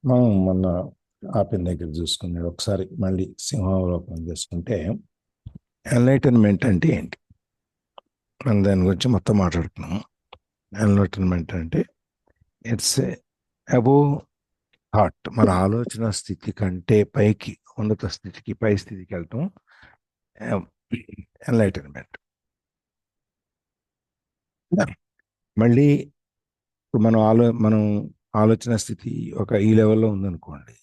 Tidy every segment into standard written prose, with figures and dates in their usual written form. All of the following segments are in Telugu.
మనం మొన్న ఆపిన దగ్గర చూసుకునే ఒకసారి మళ్ళీ సింహావలోకనం చేసుకుంటే ఎన్లైటన్మెంట్ అంటే ఏంటి? మనం దాని గురించి మొత్తం మాట్లాడుకున్నాము. ఎన్లైటన్మెంట్ అంటే ఇట్స్ అబోవ్ థాట్, మన ఆలోచన స్థితి కంటే పైకి, ఉన్నత స్థితికి, పై స్థితికి వెళ్ళటం ఎన్లైటన్మెంట్. మళ్ళీ ఇప్పుడు మనం ఆలోచన స్థితి ఒక ఈ లెవెల్లో ఉందనుకోండి,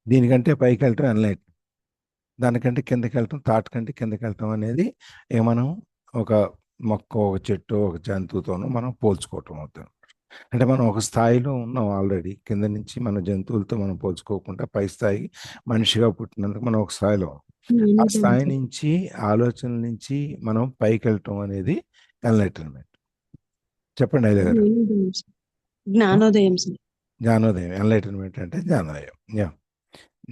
దీనికంటే పైకి వెళ్ళటం ఎన్లైట్, దానికంటే కిందకి వెళ్ళటం, తాటి కంటే కిందకి వెళ్ళటం అనేది మనం ఒక మొక్క, ఒక చెట్టు, ఒక జంతువుతోనూ మనం పోల్చుకోవటం అవుతుంది. అంటే మనం ఒక స్థాయిలో ఉన్నాం ఆల్రెడీ, కింద నుంచి మన జంతువులతో మనం పోల్చుకోకుండా పై స్థాయి మనిషిగా పుట్టినందుకు మనం ఒక స్థాయిలో ఉన్నాం. ఆ జ్ఞానోదయం స్థాయి సార్. నుంచి, ఆలోచన నుంచి మనం పైకి వెళ్ళటం అనేది ఎన్లైటన్మెంట్. చెప్పండి అయ్య గారు. జ్ఞానోదయం సార్. జ్ఞానోదయం సార్. జ్ఞానోదయం, ఎన్లైటన్మెంట్ అంటే జ్ఞానోదయం. యా,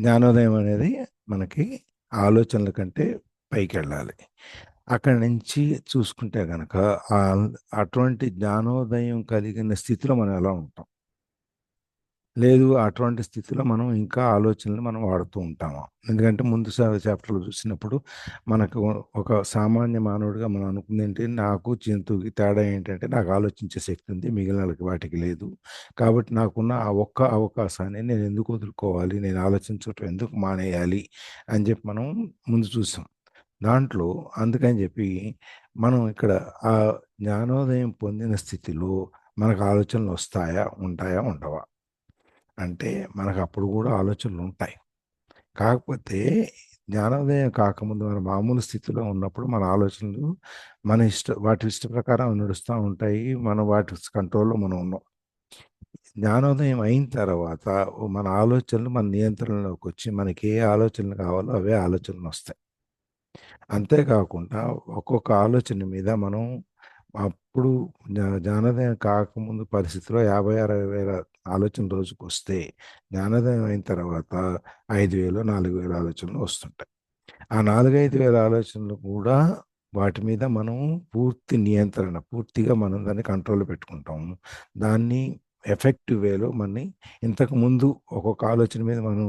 జ్ఞానోదయం అనేది మనకి ఆలోచనల కంటే పైకి వెళ్ళాలి. అక్కడి నుంచి చూసుకుంటే గనక ఆ అటువంటి జ్ఞానోదయం కలిగిన స్థితిలో మనం ఎలా ఉంటాం? లేదు, అటువంటి స్థితిలో మనం ఇంకా ఆలోచనలు మనం వాడుతూ ఉంటాము. ఎందుకంటే ముందు చాప్టర్లో చూసినప్పుడు మనకు ఒక సామాన్య మానవుడిగా మనం అనుకుంది ఏంటి, నాకు జంతువుకి తేడా ఏంటంటే నాకు ఆలోచించే శక్తి ఉంది, మిగిలిన వాటికి లేదు. కాబట్టి నాకున్న ఆ ఒక్క అవకాశాన్ని నేను ఎందుకు వదులుకోవాలి, నేను ఆలోచించటం ఎందుకు మానేయాలి అని చెప్పి మనం ముందు చూసాం. దాంట్లో అందుకని చెప్పి మనం ఇక్కడ ఆ జ్ఞానోదయం పొందిన స్థితిలో మనకు ఆలోచనలు వస్తాయా, ఉంటాయా, ఉండవా అంటే మనకు అప్పుడు కూడా ఆలోచనలు ఉంటాయి. కాకపోతే జ్ఞానోదయం కాకముందు మన మామూలు స్థితిలో ఉన్నప్పుడు మన ఆలోచనలు వాటి ఇష్ట ప్రకారం నడుస్తూ ఉంటాయి. మనం వాటి కంట్రోల్లో మనం ఉన్నాం. జ్ఞానోదయం అయిన తర్వాత మన ఆలోచనలు మన నియంత్రణలోకి వచ్చి మనకి ఏ ఆలోచనలు కావాలో అవే ఆలోచనలు వస్తాయి. అంతేకాకుండా ఒక్కొక్క ఆలోచన మీద మనం అప్పుడు జ్ఞానోదయం కాకముందు పరిస్థితిలో 50,000-60,000 ఆలోచనలు రోజుకు వస్తే, జ్ఞానోదయం అయిన తర్వాత 5,000, 4,000 ఆలోచనలు వస్తుంటాయి. ఆ 4-5 వేల ఆలోచనలు కూడా వాటి మీద మనం పూర్తి నియంత్రణ, పూర్తిగా మనం దాన్ని కంట్రోల్లో పెట్టుకుంటాము. దాన్ని ఎఫెక్టివ్ వేలో ఇంతకు ముందు ఒక్కొక్క ఆలోచన మీద మనం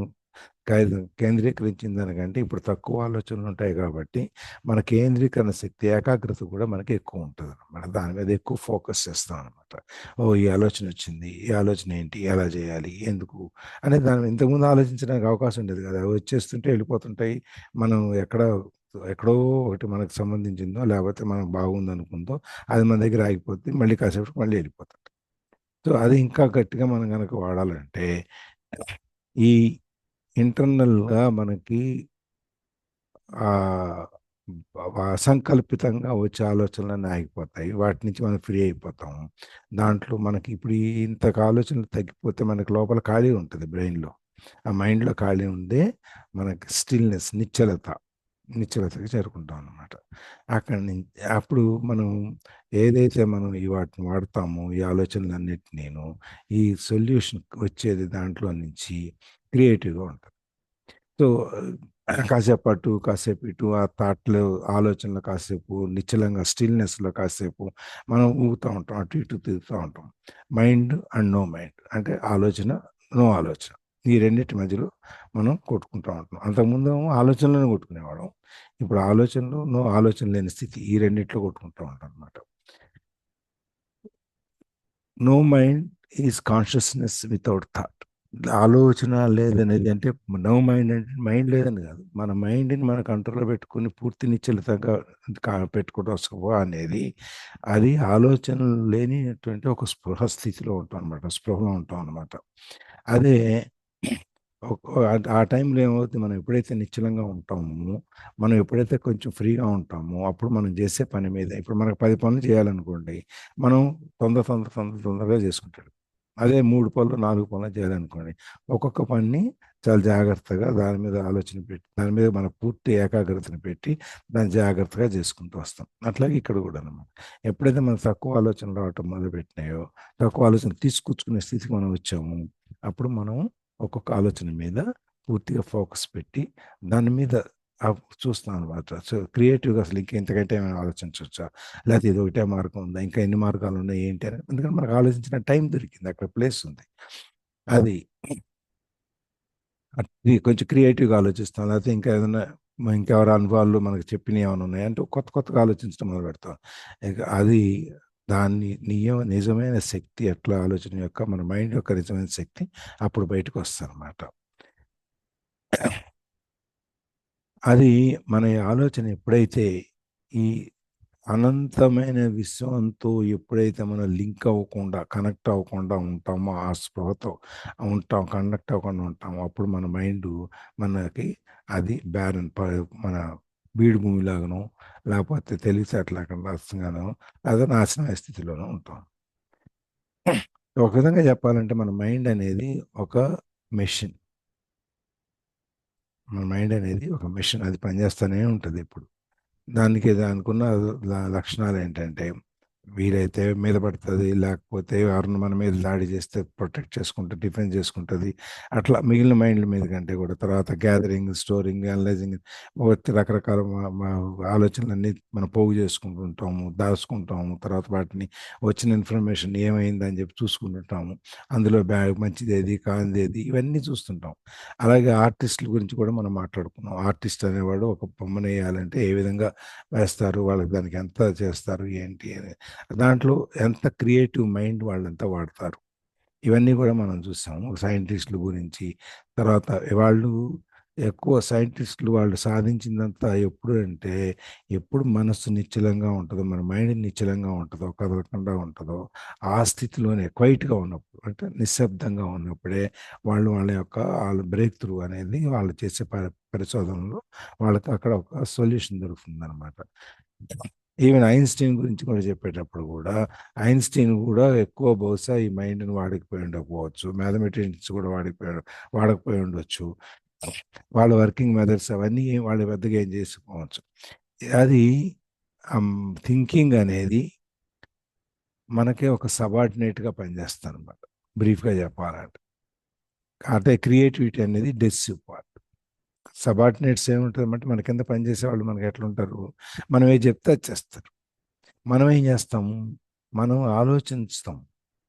కేంద్రీకరించిన దానికంటే ఇప్పుడు తక్కువ ఆలోచనలు ఉంటాయి కాబట్టి మన కేంద్రీకరణ శక్తి, ఏకాగ్రత కూడా మనకి ఎక్కువ ఉంటుంది అనమాట. దాని మీద ఎక్కువ ఫోకస్ చేస్తాం అనమాట. ఓ, ఈ ఆలోచన వచ్చింది, ఈ ఆలోచన ఏంటి, ఎలా చేయాలి, ఎందుకు అనేది దాని ఇంతకుముందు ఆలోచించడానికి అవకాశం ఉండేది కదా. అవి వచ్చేస్తుంటే వెళ్ళిపోతుంటాయి. మనం ఎక్కడో ఒకటి మనకు సంబంధించిందో, లేకపోతే మనకు బాగుంది అనుకుందో అది మన దగ్గర ఆగిపోతుంది, మళ్ళీ కాసేపు మళ్ళీ వెళ్ళిపోతుంది. సో అది ఇంకా గట్టిగా మనం కనుక వాడాలంటే ఈ ఇంటర్నల్గా మనకి ఆ అసంకల్పితంగా వచ్చే ఆలోచనలన్నీ ఆగిపోతాయి. వాటి నుంచి మనం ఫ్రీ అయిపోతాము. దాంట్లో మనకి ఇప్పుడు ఇంతకు ఆలోచనలు తగ్గిపోతే మనకి లోపల ఖాళీ ఉంటుంది బ్రెయిన్లో. ఆ మైండ్లో ఖాళీ ఉందే మనకి స్టిల్నెస్, నిశ్చలతకి చేరుకుంటాం అన్నమాట. అక్కడి నుంచి అప్పుడు మనం ఏదైతే మనం వాటిని వాడతామో, ఈ ఆలోచనలన్నిటినీను, ఈ సొల్యూషన్ వచ్చేది దాంట్లో నుంచి క్రియేటివ్గా ఉంటుంది. సో కాసేపు అటు, కాసేపు ఇటు, ఆ థాట్లు, ఆలోచనలు కాసేపు నిశ్చలంగా స్టిల్నెస్లో కాసేపు మనం ఊగుతూ ఉంటాం, అటు ఇటు తిరుగుతూ ఉంటాం. మైండ్ అండ్ నో మైండ్ అంటే ఆలోచన, నో ఆలోచన, ఈ రెండింటి మధ్యలో మనం కొట్టుకుంటూ ఉంటాం. అంతకుముందు ఆలోచనలను కొట్టుకునేవాళ్ళం. ఇప్పుడు ఆలోచనలు, నో ఆలోచన లేని స్థితి, ఈ రెండిట్లో కొట్టుకుంటూ ఉంటాం అనమాట. No mind is consciousness without thought. ఆలోచన లేదనేది అంటే నో మైండ్ అంటే మైండ్ లేదని కాదు, మన మైండ్ని మన కంట్రోల్లో పెట్టుకుని పూర్తి నిశ్చలతగా పెట్టుకోవడం అనేది, అది ఆలోచనలు లేనిటువంటి ఒక స్పృహ స్థితిలో ఉంటాం అనమాట, స్పృహలో ఉంటాం అనమాట. అదే ఆ టైంలో ఏమవుతుంది, మనం ఎప్పుడైతే నిశ్చలంగా ఉంటామో, మనం ఎప్పుడైతే కొంచెం ఫ్రీగా ఉంటామో, అప్పుడు మనం చేసే పని మీద, ఇప్పుడు మనకు 10 పనులు చేయాలనుకోండి, మనం తొందరగా చేసుకుంటాడు. అదే 3 పనులు, 4 పనులు చేయాలనుకోండి, ఒక్కొక్క పనిని చాలా జాగ్రత్తగా దాని మీద ఆలోచన పెట్టి, దాని మీద మన పూర్తి ఏకాగ్రతను పెట్టి దాన్ని జాగ్రత్తగా చేసుకుంటూ వస్తాం. అట్లాగే ఇక్కడ కూడా అనమాట. ఎప్పుడైతే మనకు తక్కువ ఆలోచనలు రావటం మొదలుపెట్టినాయో, తక్కువ ఆలోచన తీసుకొచ్చుకునే స్థితికి మనం వచ్చాము, అప్పుడు మనం ఒక్కొక్క ఆలోచన మీద పూర్తిగా ఫోకస్ పెట్టి దాని మీద చూస్తాం అనమాట. సో క్రియేటివ్గా అసలు ఇంకా ఇంతకంటే ఏమైనా ఆలోచించవచ్చా, లేకపోతే ఇది ఒకటే మార్గం ఉందా, ఇంకా ఎన్ని మార్గాలు ఉన్నాయి ఏంటి అని, ఎందుకంటే మనకు ఆలోచించిన టైం దొరికింది, అక్కడ ప్లేస్ ఉంది. అది అది కొంచెం క్రియేటివ్‌గా ఆలోచిస్తాం. లేకపోతే ఇంకా ఏదైనా ఇంకెవరి అనుభవాలు మనకు చెప్పినయి ఏమైనా ఉన్నాయంటే కొత్త కొత్తగా ఆలోచించడం మొదలుపెడతాం. ఇక అది దాన్ని నిజమైన శక్తి ఎట్లా ఆలోచన యొక్క మన మైండ్ యొక్క నిజమైన శక్తి అప్పుడు బయటకొస్తదనమాట. అది మన ఆలోచన ఎప్పుడైతే ఈ అనంతమైన విశ్వంతో ఎప్పుడైతే మనం లింక్ అవ్వకుండా, కనెక్ట్ అవ్వకుండా ఉంటామో, ఆ స్పృహతో కనెక్ట్ అవ్వకుండా ఉంటామో, అప్పుడు మన మైండు మనకి అది బ్యారన్ మన బీడు భూమిలాగానో, లేకపోతే తెలివితేటలు లేకుండా అసంగానో, లేదా నాశనమయ్యే స్థితిలోనో ఉంటాం. ఒక విధంగా చెప్పాలంటే మన మైండ్ అనేది ఒక మెషిన్. మన మైండ్ అనేది ఒక మెషిన్. అది పనిచేస్తూనే ఉంటది ఎప్పుడు. దానికున్న లక్షణాలేంటంటే, వీలైతే మీద పడతది, లేకపోతే ఎవరైనా మన మీద దాడి చేస్తే ప్రొటెక్ట్ చేసుకుంటది, డిఫెన్స్ చేసుకుంటది. అట్లా మిగిలిన మైండ్‌ల మీద కంటే కూడా తర్వాత గ్యాదరింగ్, స్టోరింగ్, అనలైజింగ్ రకరకాల మ మ ఆలోచనలన్నీ మనం పోగు చేసుకుంటూ ఉంటాము, దాచుకుంటాము. తర్వాత వాటిని వచ్చిన ఇన్ఫర్మేషన్ ఏమైందని చెప్పి చూసుకుంటుంటాము. అందులో మంచిదేది, కానిదేది ఇవన్నీ చూస్తుంటాం. అలాగే ఆర్టిస్ట్‌ల గురించి కూడా మనం మాట్లాడుకున్నాం. ఆర్టిస్ట్ అనేవాడు ఒక బొమ్మనేయాలంటే ఏ విధంగా వేస్తారు, వాళ్ళకి దానికి ఎంత చేస్తారు, ఏంటి అని. దాంట్లో ఎంత క్రియేటివ్ మైండ్ వాళ్ళంతా వాడతారు. ఇవన్నీ కూడా మనం చూసాము. సైంటిస్టుల గురించి, తర్వాత వాళ్ళు ఎక్కువ సైంటిస్టులు వాళ్ళు సాధించిందంతా ఎప్పుడు అంటే, ఎప్పుడు మనస్సు నిశ్చలంగా ఉంటదో, మన మైండ్ నిశ్చలంగా ఉంటదో, కదలకుండా ఉంటదో, ఆ స్థితిలోనే క్వైట్‌గా ఉన్నప్పుడు, అంటే నిశ్శబ్దంగా ఉన్నప్పుడే వాళ్ళ యొక్క బ్రేక్ త్రూ అనేది వాళ్ళు చేసే పరిశోధనలో వాళ్ళకి అక్కడ ఒక సొల్యూషన్ దొరుకుతుందనమాట. ఈవెన్ ఐన్‌స్టీన్ గురించి కూడా చెప్పేటప్పుడు గూడా, ఐన్‌స్టీన్ గూడా ఎక్కువ బహుశా ఈ మైండ్‌ని వాడకపోయి ఉండకపోవచ్చు. మ్యాథమెటిక్స్ కూడా వాడకపోయి ఉండొచ్చు. వాళ్ళ వర్కింగ్ మెథడ్స్ అవన్నీ వాళ్ళు పెద్దగా ఏం చేసుకోవచ్చు. అది థింకింగ్ అనేది మనకి ఒక సబార్డినేట్‌గా పనిచేస్తదనమాట. బ్రీఫ్‌గా చెప్పాలంటే. అంటే క్రియేటివిటీ అనేది డెసిసివ్ పార్ట్. సబార్డినేట్స్ ఏముంటదంటే మన కింద పనిచేసేవాళ్ళు మనకి ఎట్లుంటారు, మనం ఏది చెప్తే అది చేస్తారు. మనం ఏం చేస్తాము? మనం ఆలోచిస్తాం.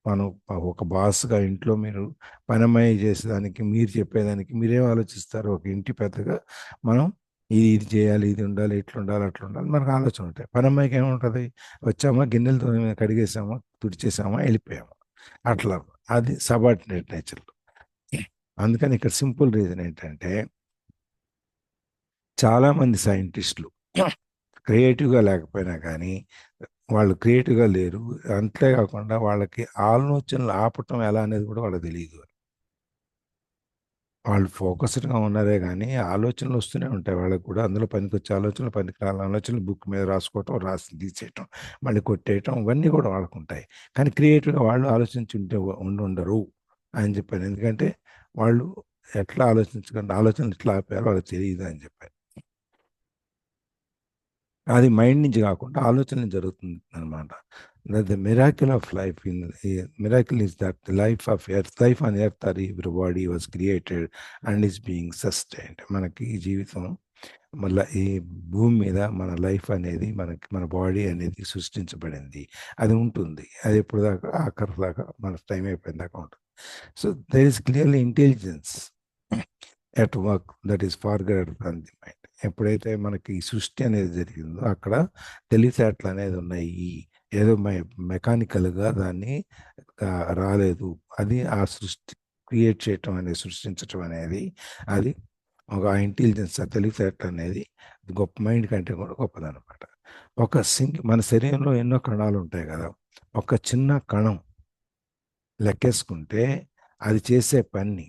మనం ఒక బాస్‌గా ఇంట్లో మీరు పనమ్మాయి చేసేదానికి, మీరు చెప్పేదానికి మీరేం ఆలోచిస్తారు? ఒక ఇంటి పెద్దగా మనం ఇది చేయాలి, ఇది ఉండాలి, ఇట్లుండాలి, అట్లుండాలి మనకు ఆలోచనలుంటాయి. పనమ్మాయికి ఏముంటది? వచ్చామా, గిన్నెలు కడిగేసామా, తుడిచేసామా, ఎళ్ళిపోయామా. అట్లా. అది సబార్డినేట్ నేచర్. అందుకని ఇక్కడ సింపుల్ రీజన్ ఏంటంటే, చాలామంది సైంటిస్టులు క్రియేటివ్‌గా లేకపోయినా కానీ, వాళ్ళు క్రియేటివ్‌గా లేరు. అంతే కాకుండా వాళ్ళకి ఆలోచనలు ఆపటం ఎలా అనేది కూడా వాళ్ళకి తెలీదు. వాళ్ళు ఫోకస్డ్‌గా ఉన్నారే గానీ, ఆలోచనలు వస్తూనే ఉంటాయి వాళ్ళకి కూడా. అందులో పనికొచ్చే ఆలోచనలు, పనికిరాని ఆలోచనలు బుక్ మీద రాసుకోవటం, రాసి తీసేయటం, మళ్ళీ కొట్టేయటం ఇవన్నీ కూడా వాళ్ళకుంటాయి. కానీ క్రియేటివ్‌గా వాళ్ళు ఆలోచించుంటే ఉండుండరు అని చెప్పాను. ఎందుకంటే, వాళ్ళు ఎట్లా ఆలోచించకుండా ఆలోచనలు ఎట్లా ఆపారో వాళ్ళకి తెలీదు అని చెప్పాను. అది మైండ్ నుంచి గాకుండా ఆలోచన నుంచి జరుగుతుందనమాట. The miracle of life miracle is that life on earth or every body was created and is being sustained. మనకి ఈ జీవితం మళ్ళా ఈ భూమి మీద మన లైఫ్ అనేది మన బాడీ అనేది సృష్టించబడింది. అది ఉంటుంది. అది ఎప్పటిదాకా ఆఖరి దాకా మన టైం అయిపోయిన దాకా ఉంటుంది. So, there is clearly intelligence at work that is far greater than the mind. ఎప్పుడైతే మనకి ఈ సృష్టి అనేది జరిగిందో అక్కడ తెలివితేటలు అనేది ఉన్నాయి. ఏదో మెకానికల్‌గా దాన్ని రాలేదు. అది ఆ సృష్టించటం అనేది అది ఒక ఇంటెలిజెన్స్, ఆ తెలివితేటలు అనేది గొప్ప మైండ్ కంటే కూడా గొప్పదనమాట. మన శరీరంలో ఎన్నో కణాలు ఉంటాయి గదా! ఒక చిన్న కణం లెక్కేసుకుంటే అది చేసే పని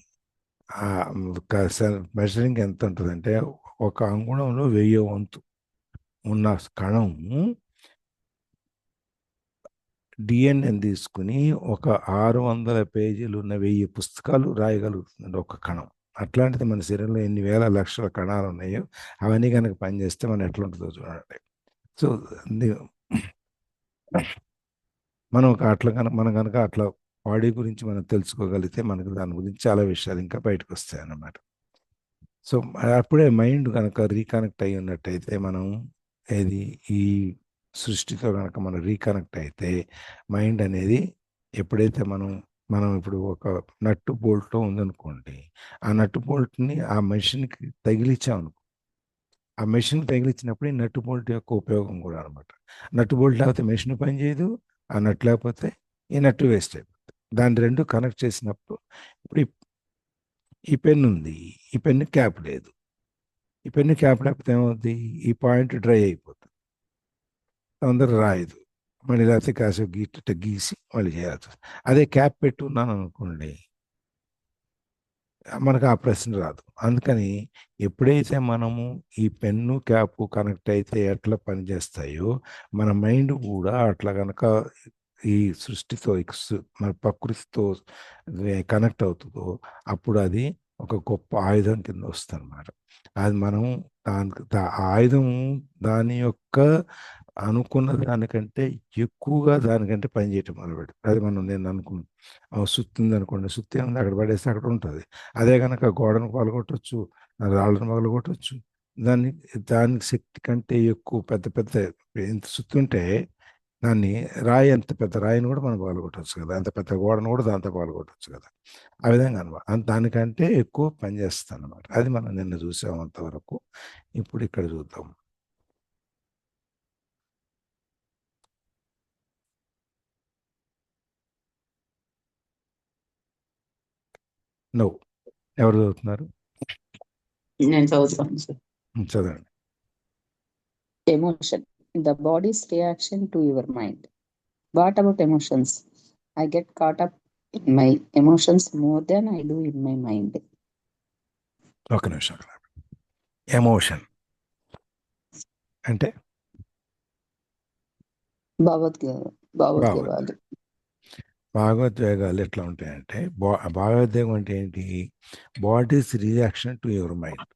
మెజరింగ్ ఎంత ఉంటదంటే, ఒక అంగుళంలో 1000 వంతు ఉన్న కణము డీఎన్ఏని తీసుకొని ఒక 600 పేజీలు ఉన్న 1000 పుస్తకాలు రాయగలుగుతుందండి ఒక కణం. అట్లాంటిది మన శరీరంలో ఎన్ని వేల లక్షల కణాలున్నాయో, అవన్నీ గనక పనిచేస్తే మనం ఎట్లుంటదో చూడండి. సో, ది మనం గనక అట్లా బాడీ గురించి మనం తెలుసుకోగలిగితే, మనకు దాని గురించి చాలా విషయాలు ఇంకా బయటకొస్తాయన్నమాట. సో, అప్పుడే మైండ్ గనక రీకనెక్ట్ అయ్యి ఉన్నట్టయితే మనం ఏది ఈ సృష్టితో గనక మనం రీకనెక్ట్ అయితే మైండ్ అనేది ఎప్పుడైతే మనం మనం ఇప్పుడు ఒక నట్టు బోల్ట్ ఉందనుకోండి, ఆ నట్టు బోల్ట్ని ఆ మెషిన్కి తగిలించామనుకో, ఆ మెషిన్ తగిలించినప్పుడు ఈ నట్టు బోల్ట్ యొక్క ఉపయోగం కూడా అనమాట. నట్టు బోల్ట్ లేకపోతే మెషిన్ పనిచేయదు, ఆ నట్టు లేకపోతే ఈ నట్టు వేస్ట్ అయిపోతుంది. దాని రెండు కనెక్ట్ చేసినప్పుడు ఇప్పుడు ఈ పెన్ ఉంది, ఈ పెన్ క్యాప్ లేదు. ఈ పెన్ను క్యాప్ లేకపోతే ఏమవుద్ది, ఈ పాయింట్ డ్రై అయిపోతుంది, తొందర రాయదు. మళ్ళీ లేకపోతే కాసేపు గీసి మళ్ళీ చేయాల్సి వస్తుంది. అదే క్యాప్ పెట్టున్నాను అనుకోండి, మనకు ఆ ప్రశ్న రాదు. అందుకని ఎప్పుడైతే మనము ఈ పెన్ను క్యాప్ కనెక్ట్ అయితే ఎట్లా పనిచేస్తాయో, మన మైండ్ కూడా అట్లా కనుక ఈ సృష్టితో మన ప్రకృతితో కనెక్ట్ అవుతుందో, అప్పుడు అది ఒక గొప్ప ఆయుధం కింద వస్తుందన్నమాట. అది మనం ఆ ఆయుధం దాని యొక్క అనుకున్న దానికంటే ఎక్కువగా దానికంటే పనిచేయటం మొదలుపెడుతుంది. అది నేను అనుకున్నాను, సుత్తి ఉంది అనుకోండి, సుత్తి ఉంది అక్కడ పడేస్తే అక్కడ ఉంటుంది. అదే కనుక గోడను పగలగొట్టచ్చు, రాళ్ళను పగలగొట్టచ్చు. దాన్ని దానికి శక్తి కంటే ఎక్కువ పెద్ద పెద్ద ఎంత సుత్తి ఉంటే దాన్ని రాయి, అంత పెద్ద రాయిని కూడా మనం పగలగొట్టచ్చు కదా, అంత పెద్ద గోడను కూడా దాంతో పగలగొట్టచ్చు కదా. ఆ విధంగా అనమాట, దానికంటే ఎక్కువ పనిచేస్తుంది అనమాట. అది మనం నిన్న చూసాం అంతవరకు. ఇప్పుడు ఇక్కడ చూద్దాం. నువ్వు ఎవరు చదువుతున్నారు? నేను చదువుతాను సార్. చదవండి. Emotion, the body's reaction to your mind. What about emotions? I get caught up in my emotions more than I do in my mind. ఒక నిమిషం. ఎమోషన్ అంటే భావోద్వేగాలు. భావోద్వేగాలు ఎట్లా ఉంటాయంటే, భావోద్వేగం అంటే ఏంటి? Bodies reaction to your mind.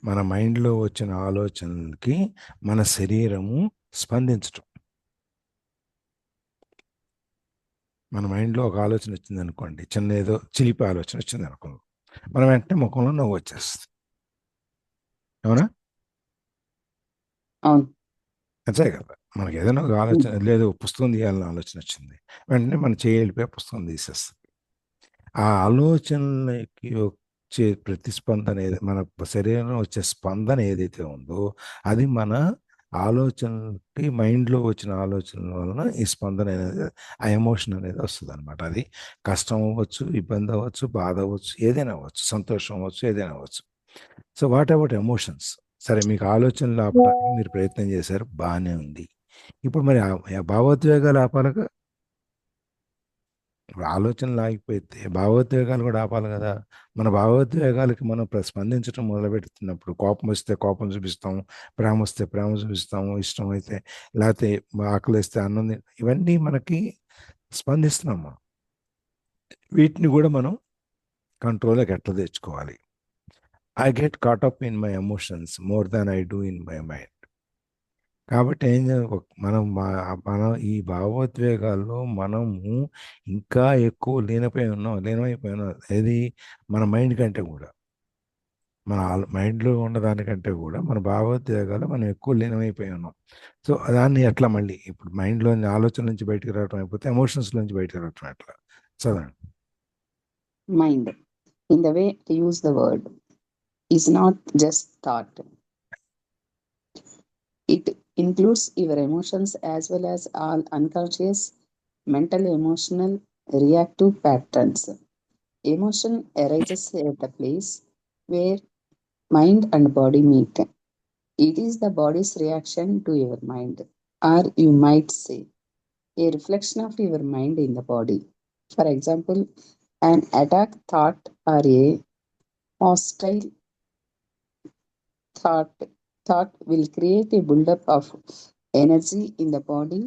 మన మైండ్లో వచ్చిన ఆలోచనలకి మన శరీరము స్పందించటం. మన మైండ్లో ఒక ఆలోచన వచ్చింది అనుకోండి, చిన్న ఏదో చిలిపి ఆలోచన వచ్చింది అనుకోండి, మనం వెంటనే ముఖంలో నవ్వు వచ్చేస్తుంది. అవునా? అవును. అంతే కదా. మనకి ఏదైనా ఒక ఆలోచన, లేదు పుస్తకం తీయాలని ఆలోచన వచ్చింది, వెంటనే మన చేయి వెళ్ళిపోయి పుస్తకం తీసేస్తుంది. ఆ ఆలోచనలకి వచ్చే ప్రతిస్పందన మన శరీరంలో వచ్చే స్పందన ఏదైతే ఉందో, అది మన ఆలోచనలకి, మైండ్లో వచ్చిన ఆలోచనల వలన ఈ స్పందన అనేది, ఆ ఎమోషన్ అనేది వస్తుంది అనమాట. అది కష్టం అవ్వచ్చు, ఇబ్బంది అవ్వచ్చు, బాధ అవ్వచ్చు, ఏదైనా అవ్వచ్చు, సంతోషం అవ్వచ్చు, ఏదైనా అవ్వచ్చు. So what about emotions? సరే, మీకు ఆలోచనలు ఆపడానికి మీరు ప్రయత్నం చేశారు, బాగానే ఉంది. ఇప్పుడు మరి ఆ భావోద్వేగాలు ఆపాలిగా. ఇప్పుడు ఆలోచనలు ఆగిపోతే భావోద్వేగాలు కూడా ఆపాలి కదా. మన భావోద్వేగాలకి మనం స్పందించడం మొదలుపెడుతున్నప్పుడు, కోపం వస్తే కోపం చూపిస్తాము, ప్రేమ వస్తే ప్రేమ చూపిస్తాము, ఇష్టం అయితే, లేకపోతే ఆకలి వేస్తే అన్నం ఇవన్నీ మనకి స్పందిస్తున్నాం మనం. వీటిని కూడా మనం కంట్రోల్లోకి ఎట్లా తెచ్చుకోవాలి? I get caught up in my emotions more than I do in my mind. కాబట్టి మనం ఈ భావోద్వేగాల్లో మనము ఇంకా ఎక్కువ లీనమైపోయి ఉన్నాం. ఏది? మన మైండ్ కంటే కూడా, మన మైండ్లో ఉన్నదానికంటే కూడా మన భావోద్వేగాలు మనం ఎక్కువ లీనమైపోయి ఉన్నాం. సో దాన్ని ఎట్లా మళ్ళీ ఇప్పుడు మైండ్లోని ఆలోచన నుంచి బయటకు రావటం అయిపోతే ఎమోషన్స్ నుంచి బయటకు రావటం ఎట్లా? చదవండి. Mind, in the way to use the word, is not just thought. It includes your emotions as well as all unconscious mental, emotional, reactive patterns. Emotion arises at the place where mind and body meet. It is the body's reaction to your mind, or you might say, a reflection of your mind in the body. For example, an attack thought or a hostile thought will create a buildup of energy in the body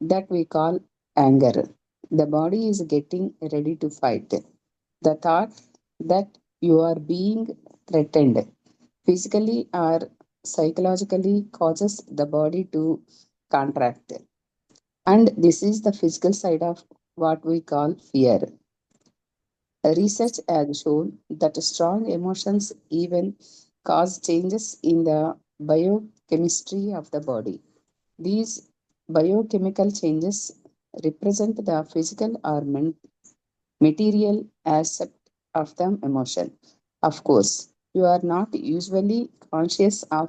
that we call anger. The body is getting ready to fight. The thought that you are being threatened physically or psychologically causes the body to contract. And this is the physical side of what we call fear. Research has shown that strong emotions even cause changes in the biochemistry of the body. These biochemical changes represent the physical or material aspect of the emotion. Of course, you are not usually conscious of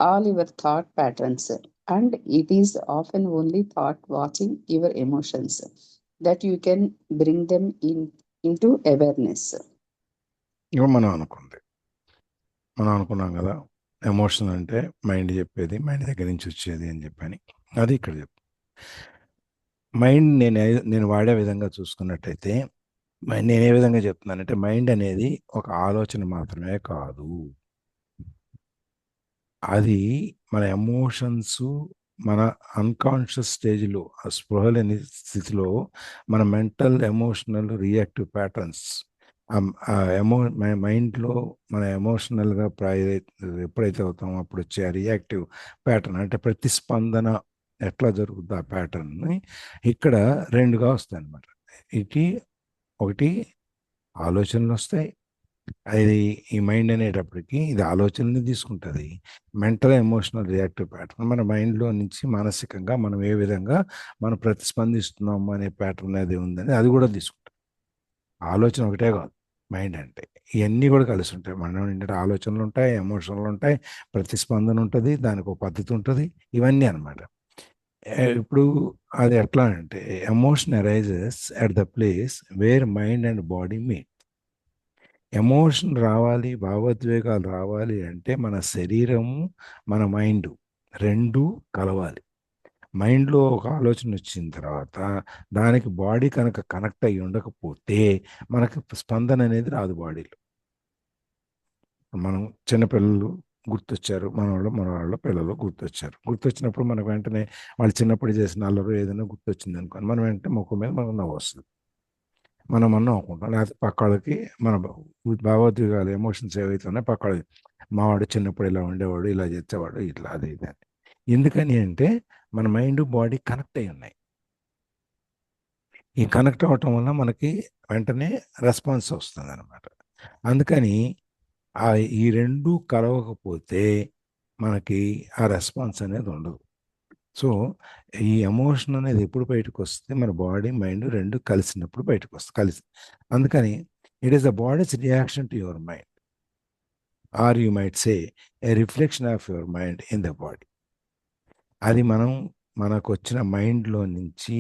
all your thought patterns, and it is often only thought watching your emotions that you can bring them into awareness. ఇప్పుడు మనం అనుకున్నాం కదా, ఎమోషన్ అంటే మైండ్ చెప్పేది, మైండ్ దగ్గర నుంచి వచ్చేది అని చెప్పని. అది ఇక్కడ చెప్పు. మైండ్ నేను వాడే విధంగా చూసుకున్నట్టయితే, నేను ఏ విధంగా చెప్తున్నానంటే, మైండ్ అనేది ఒక ఆలోచన మాత్రమే కాదు. అది మన ఎమోషన్స్, మన అన్కాన్షియస్ స్టేజ్లో, ఆ స్పృహ లేని స్థితిలో మన మెంటల్, ఎమోషనల్, రియాక్టివ్ ప్యాటర్న్స్, మైండ్లో మన ఎమోషనల్గా ఎప్పుడైతే అవుతామో అప్పుడు వచ్చే రియాక్టివ్ ప్యాటర్న్, అంటే ప్రతిస్పందన ఎట్లా జరుగుతుంది ఆ ప్యాటర్న్ని ఇక్కడ రెండుగా వస్తాయి అన్నమాట. ఒకటి ఆలోచనలు వస్తాయి. అది ఈ మైండ్ అనేటప్పటికి ఇది ఆలోచనని తీసుకుంటుంది. మెంటల్, ఎమోషనల్, రియాక్టివ్ ప్యాటర్న్ మన మైండ్లో నుంచి మానసికంగా మనం ఏ విధంగా మనం ప్రతిస్పందిస్తున్నాము అనే ప్యాటర్న్ అది ఉందని అది కూడా తీసుకుంటాం. ఆలోచన ఒకటే కాదు మైండ్ అంటే, ఇవన్నీ కూడా కలిసి ఉంటాయి. మనం ఏంటంటే ఆలోచనలు ఉంటాయి, ఎమోషన్లు ఉంటాయి, ప్రతిస్పందన ఉంటుంది, దానికి ఒక పద్ధతి ఉంటుంది, ఇవన్నీ అనమాట. ఇప్పుడు అది ఎట్లా అంటే, emotion arises at the place where mind and body meet. Emotion రావాలి, భావోద్వేగాలు రావాలి అంటే మన శరీరము, మన మైండ్ రెండు కలవాలి. మైండ్లో ఒక ఆలోచన వచ్చిన తర్వాత దానికి బాడీ కనుక కనెక్ట్ అయ్యి ఉండకపోతే మనకి స్పందన అనేది రాదు బాడీలో. మనం చిన్నపిల్లలు గుర్తొచ్చారు, మన వాళ్ళ పిల్లలు గుర్తొచ్చినప్పుడు మనకు వెంటనే వాళ్ళు చిన్నప్పుడు చేసిన అల్లరు ఏదైనా గుర్తొచ్చింది అనుకోండి, మనం వెంటనే ముఖం మీద మనకు నవ్వు వస్తుంది, మనం అన్నం అనుకుంటాం. లేకపోతే పక్కవాళ్ళకి మన భావోద్వేగాలు, ఎమోషన్స్ ఏవైతే ఉన్నాయో పక్కవాళ్ళకి, మావాడు చిన్నప్పుడు ఇలా ఉండేవాడు, ఇలా చేసేవాడు, ఇట్లా అది ఇది అని. ఎందుకని అంటే మన మైండ్, బాడీ కనెక్ట్ అయి ఉన్నాయి. ఈ కనెక్ట్ అవ్వటం వల్ల మనకి వెంటనే రెస్పాన్స్ వస్తుంది అనమాట. అందుకని ఈ రెండు కలవకపోతే మనకి ఆ రెస్పాన్స్ అనేది ఉండదు. సో ఈ ఎమోషన్ అనేది ఎప్పుడు బయటకు వస్తే మన బాడీ, మైండ్ రెండు కలిసినప్పుడు బయటకు వస్తుంది. అందుకని it is the body's reaction to your mind, or you might say a reflection of your mind in the body. అది మనకు వచ్చిన మైండ్లో నుంచి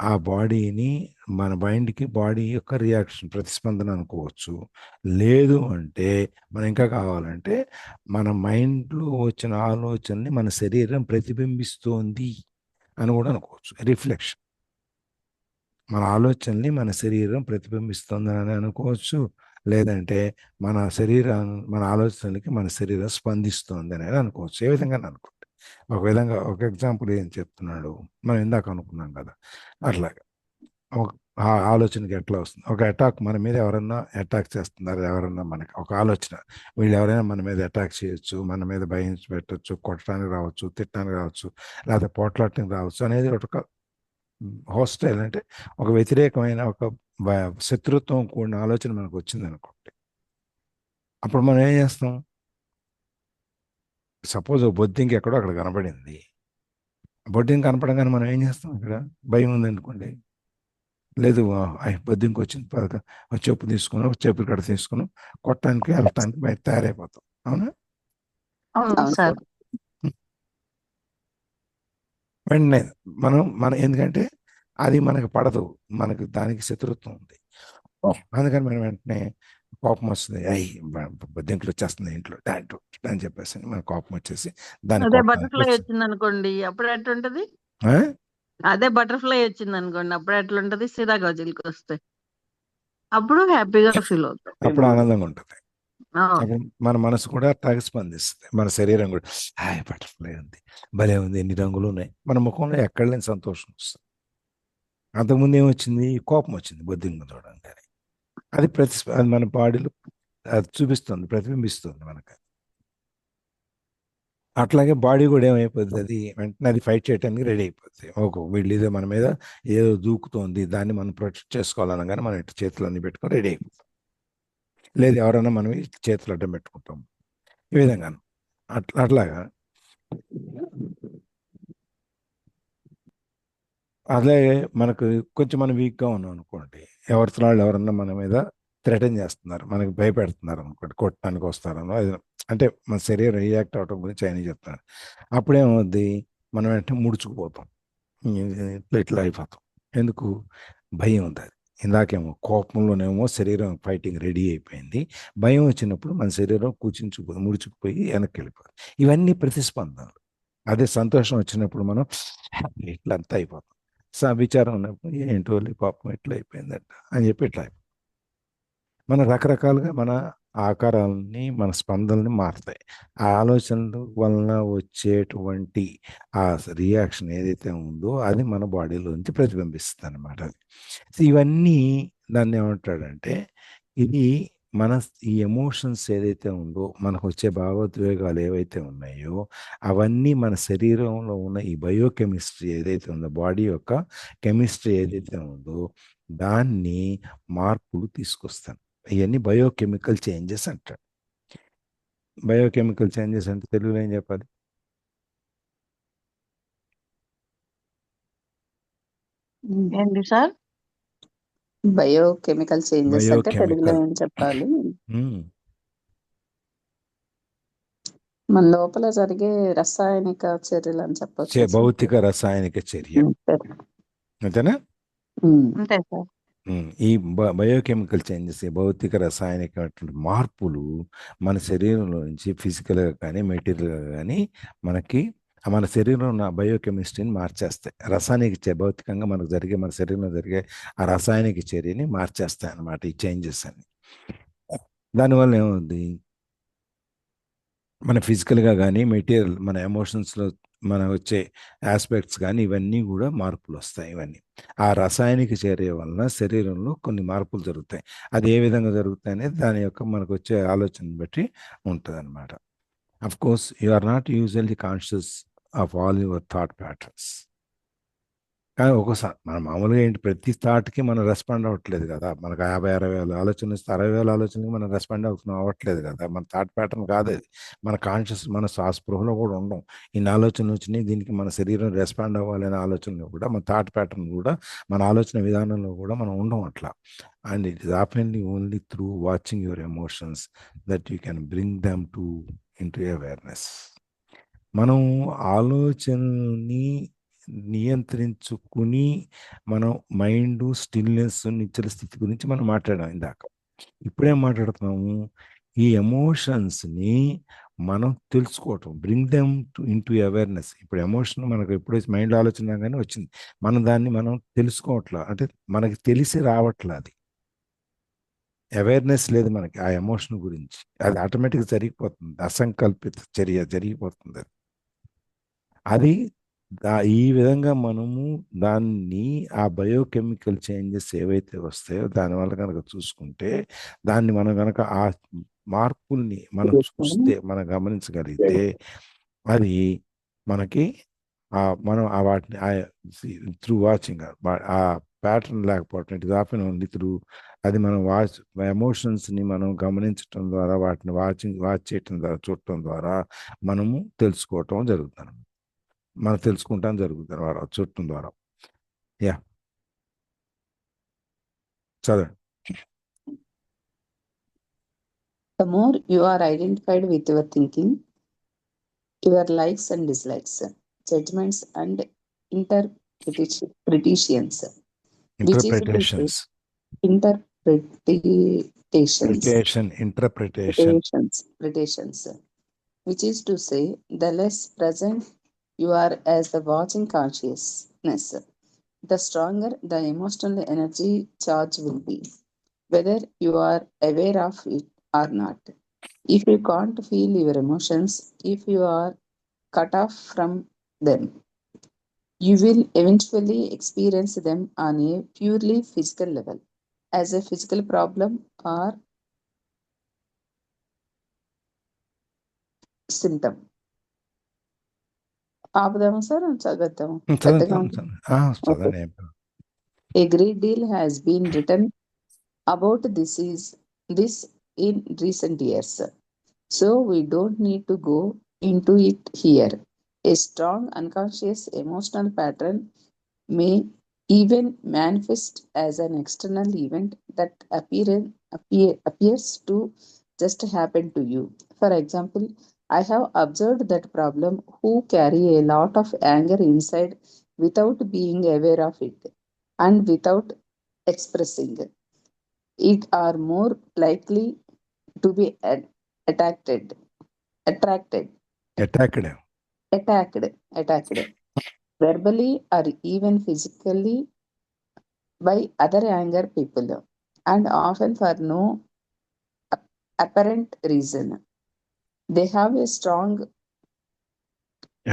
ఆ బాడీని మన మైండ్కి బాడీ యొక్క రియాక్షన్, ప్రతిస్పందన అనుకోవచ్చు. లేదు అంటే మనం ఇంకా కావాలంటే మన మైండ్లో వచ్చిన ఆలోచనని మన శరీరం ప్రతిబింబిస్తోంది అని కూడా అనుకోవచ్చు. రిఫ్లెక్షన్, మన ఆలోచనని మన శరీరం ప్రతిబింబిస్తుందని అనుకోవచ్చు. లేదంటే మన ఆలోచనలకి మన శరీరం స్పందిస్తుంది అనేది అనుకోవచ్చు. ఏ విధంగా అనుకుంటే ఒక ఎగ్జాంపుల్ ఏం చెప్తున్నాడు, మనం ఇందాక అనుకున్నాం కదా, అట్లాగా ఆ ఆలోచనకి ఎట్లా వస్తుంది. ఒక అటాక్ మన మీద ఎవరన్నా అటాక్ చేస్తున్నారు, ఎవరన్నా మనకి ఒక ఆలోచన, వీళ్ళు ఎవరైనా మన మీద అటాక్ చేయొచ్చు, మన మీద భయం పెట్టచ్చు, కొట్టడానికి రావచ్చు, తిట్టడానికి రావచ్చు, లేకపోతే పోట్లాడటానికి రావచ్చు అనేది ఒక హాస్టైల్, అంటే ఒక వ్యతిరేకమైన ఒక శత్రుత్వం కూడిన ఆలోచన మనకు వచ్చింది అనుకోండి. అప్పుడు మనం ఏం చేస్తాం? సపోజ్ బొద్దింక ఎక్కడో అక్కడ కనపడింది, బొద్దింక కనపడంగానే మనం ఏం చేస్తాం? ఇక్కడ భయం ఉంది అనుకోండి, లేదు బొద్దింక వచ్చింది, చెప్పు తీసుకున్నాం, చెప్పులు కడ తీసుకున్నాం, కొట్టడానికి వెళ్ళటానికి బయట తయారైపోతాం. అవునా? అవును సార్. వెంటనే మనం ఎందుకంటే అది మనకు పడదు, మనకు దానికి శత్రుత్వం ఉంది. అందుకని మనం వెంటనే కోపం వస్తుంది, బొద్దింకలు వచ్చేస్తుంది ఇంట్లో దాంట్లో అని చెప్పేసి మన కోపం వచ్చేసి దాన్ని అదే బటర్ఫ్లై వచ్చింది అనుకోండి, అప్పుడు ఎట్లుంటది? ఆ? అదే బటర్ఫ్లై వచ్చింది అనుకోండి, అప్పుడు ఎట్లుంటది? సీదా గజులకి వస్తే అప్పుడు హ్యాపీగా ఫీల్ అవుతాం. అప్పుడు ఆనందంగా ఉంటుంది. అవును. అప్పుడు మన మనసు కూడా అట్లాగే స్పందిస్తుంది, మన శరీరం కూడా హాయ్ బటర్ఫ్లై ఉంది, భలే ఉంది, ఎన్ని రంగులు ఉన్నాయి, మన ముఖంలో ఎక్కడ లేని సంతోషం వస్తుంది. అంతకుముందు ఏమొచ్చింది? కోపం వచ్చింది బొద్దింక చూడంగానే. అది అది మన బాడీలో అది చూపిస్తుంది, ప్రతిబింబిస్తుంది మనకు. అట్లాగే బాడీ కూడా ఏమైపోతుంది, అది వెంటనే అది ఫైట్ చేయడానికి రెడీ అయిపోతుంది. ఓకే, వీళ్ళు ఇదే మన మీద ఏదో దూకుతోంది, దాన్ని మనం ప్రొటెక్ట్ చేసుకోవాలనగానే మనం ఇటు చేతులు అన్ని పెట్టుకొని రెడీ అయిపోతాం. లేదు ఎవరైనా మనం చేతులు అడ్డం పెట్టుకుంటాం, ఈ విధంగా అట్లాగా. అలాగే మనకు కొంచెం మనం వీక్గా ఉన్నాం అనుకోండి, ఎవరితో వాళ్ళు ఎవరన్నా మన మీద థ్రెటన్ చేస్తున్నారు, మనకి భయపెడుతున్నారు అనుకోండి, కొట్టడానికి వస్తారనో అది, అంటే మన శరీరం రియాక్ట్ అవడం గురించి ఆయన చెప్తున్నారు. అప్పుడేమవుద్ది, మనం వెంటనే ముడుచుకుపోతాం, ఇట్లా అయిపోతాం. ఎందుకు? భయం ఉంది. అది ఇందాకేమో కోపంలోనేమో శరీరం ఫైటింగ్ రెడీ అయిపోయింది, భయం వచ్చినప్పుడు మన శరీరం ముడుచుకుపోయి వెనక్కి వెళ్ళిపోతుంది. ఇవన్నీ ప్రతిస్పందనలు. అదే సంతోషం వచ్చినప్పుడు మనం ఇట్లా అంతా అయిపోతాం. విచారం ఉన్నప్పుడు ఏంటో పాపం ఇట్లా అయిపోయిందంట అని చెప్పి ఇట్లా అయిపోతాం. మన రకరకాలుగా మన ఆకారాలని, మన స్పందనని మారుతాయి. ఆ ఆలోచనల వలన వచ్చేటువంటి ఆ రియాక్షన్ ఏదైతే ఉందో అది మన బాడీలోంచి ప్రతిబింబిస్తుంది అనమాట. ఇవన్నీ దాన్ని ఏమంటాడంటే, ఇది మన ఈ ఎమోషన్స్ ఏదైతే ఉందో, మనకు వచ్చే భావోద్వేగాలు ఏవైతే ఉన్నాయో అవన్నీ మన శరీరంలో ఉన్న ఈ బయోకెమిస్ట్రీ ఏదైతే ఉందో, బాడీ యొక్క కెమిస్ట్రీ ఏదైతే ఉందో దాన్ని మార్పులు తీసుకొస్తాను. ఇవన్నీ బయోకెమికల్ చేంజెస్ అంటాడు. బయోకెమికల్ చేంజెస్ అంటే తెలుగులో ఏం చెప్పాలి? ఏంటి సార్? బయోకెమికల్ చేంజెస్ అంటే తెలుగులో బయోకెమికల్ ఏం చెప్పాలి? మన లోపల జరిగే రసాయనిక చర్యలు అని చెప్పొచ్చు. భౌతిక రసాయనిక చర్య, అంతేనా? అంతే సార్. ఈ బయోకెమికల్ చేంజెస్, ఈ భౌతిక రసాయనికమైనటువంటి మార్పులు మన శరీరంలో నుంచి ఫిజికల్గా కానీ మెటీరియల్గా కానీ మనకి మన శరీరంలో ఉన్న బయోకెమిస్ట్రీని మార్చేస్తాయి. భౌతికంగా మనకు జరిగే, మన శరీరంలో జరిగే ఆ రసాయనిక చర్యని మార్చేస్తాయి అన్నమాట ఈ చేంజెస్ అన్ని. దానివల్ల ఏమవుద్ది, మన ఫిజికల్గా కానీ మెటీరియల్, మన ఎమోషన్స్లో మన వచ్చే ఆస్పెక్ట్స్ కానీ ఇవన్నీ కూడా మార్పులు వస్తాయి. ఇవన్నీ ఆ రసాయనిక చర్య వలన శరీరంలో కొన్ని మార్పులు జరుగుతాయి. అది ఏ విధంగా జరుగుతాయి అనేది దాని యొక్క మనకు వచ్చే ఆలోచన బట్టి ఉంటుంది అనమాట. Of course you are not usually conscious of all your thought patterns. కానీ ఒక్కోసారి మనం మామూలుగా ఏంటి, ప్రతి థాట్కి మనం రెస్పాండ్ అవ్వట్లేదు కదా. మనకు 50-60 ఆలోచనలు ఇస్తే 60,000 ఆలోచనలకి మనం రెస్పాండ్ అవ్వట్లేదు కదా. మన థాట్ ప్యాటర్న్ కాదు అది. మన కాన్షియస్, మన స్పృహలో కూడా ఉండం. ఇన్ని ఆలోచనలు వచ్చినాయి, దీనికి మన శరీరం రెస్పాండ్ అవ్వాలనే ఆలోచనలో కూడా, మన థాట్ ప్యాటర్న్ కూడా, మన ఆలోచన విధానంలో కూడా మనం ఉండం అట్లా. And it is happening only through watching your emotions that you can bring them into awareness. మనం ఆలోచనని నియంత్రించుకుని మనం మైండ్ స్టిల్నెస్, నిశ్చల స్థితి గురించి మనం మాట్లాడాం ఇందాక. ఇప్పుడేం మాట్లాడుతున్నాము, ఈ ఎమోషన్స్ని మనం తెలుసుకోవటం, బ్రింగ్ దెమ్ ఇంటూ అవేర్నెస్. ఇప్పుడు ఎమోషన్ మనకు ఎప్పుడైతే మైండ్లో ఆలోచన కానీ వచ్చింది, దాన్ని మనం తెలుసుకోవట్లా, అంటే మనకి తెలిసి రావట్లా. అది అవేర్నెస్ లేదు మనకి ఆ ఎమోషన్ గురించి. అది ఆటోమేటిక్గా జరిగిపోతుంది, అసంకల్పిత చర్య జరిగిపోతుంది. అది ఈ విధంగా మనము దాన్ని, ఆ బయోకెమికల్ చేంజెస్ ఏవైతే వస్తాయో దానివల్ల కనుక చూసుకుంటే, దాన్ని మనం కనుక ఆ మార్పుల్ని మనం చూస్తే, మనం గమనించగలిగితే, అది మనకి మనం వాటిని త్రూ వాచింగ్ ఆ ప్యాటర్న్ లేకపోవటం, it is often only through, అది మనం ఎమోషన్స్ని మనం గమనించటం ద్వారా, వాటిని వాచ్ చేయటం ద్వారా, చూడటం ద్వారా మనము తెలుసుకోవటం జరుగుతుంది. మనం తెలుసుకుంటాం జరుగుతుంది ద్వారా, చూడటం ద్వారా. యా, చదవండి. The more you are identified with your thinking, your likes and dislikes, judgments and interpretations, Interpretations. Which is to say, the less present you are as the watching consciousness, the stronger the emotional energy charge will be, whether you are aware of it or not. If you can't feel your emotions, if you are cut off from them, you will eventually experience them on a purely physical level, as a physical problem or symptom. ఆపుదామా సార్, చదువుతాము? చదవండి. A great deal has been written about this in recent years, so we don't need to go into it here. A strong unconscious emotional pattern may even manifest as an external event that appears to just happen to you. For example, I have observed that problem who carry a lot of anger inside without being aware of it and without expressing it are more likely to be attracted attracted attacked. attacked verbally or even physically by other anger people, and often for no apparent reason. They have a strong